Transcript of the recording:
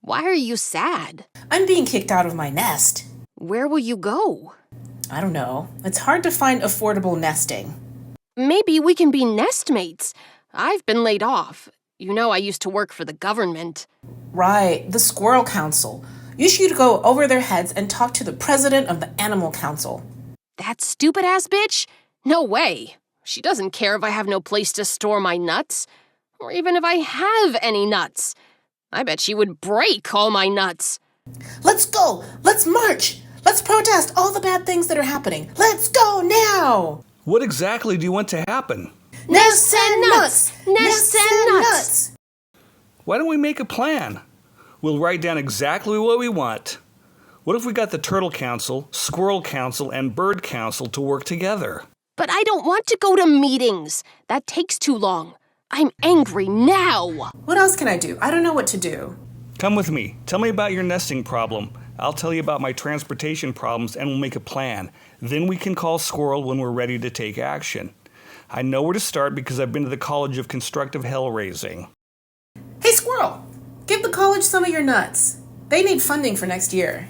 Why are you sad? I'm being kicked out of my nest. Where will you go? I don't know. It's hard to find affordable nesting. Maybe we can be nestmates. I've been laid off. You know I used to work for the government. Right, the Squirrel Council. You should go over their heads and talk to the president of the Animal Council. That stupid-ass bitch? No way. She doesn't care if I have no place to store my nuts. Or even if I have any nuts. I bet she would break all my nuts. Let's go! Let's march! Let's protest all the bad things that are happening. Let's go now! What exactly do you want to happen? Nests and nuts! Nests and nuts! Why don't we make a plan? We'll write down exactly what we want. What if we got the Turtle Council, Squirrel Council, and Bird Council to work together? But I don't want to go to meetings. That takes too long. I'm angry now. What else can I do? I don't know what to do. Come with me. Tell me about your nesting problem. I'll tell you about my transportation problems and we'll make a plan. Then we can call Squirrel when we're ready to take action. I know where to start because I've been to the College of Constructive Hell Raising. Hey, Squirrel! Give the college some of your nuts. They need funding for next year.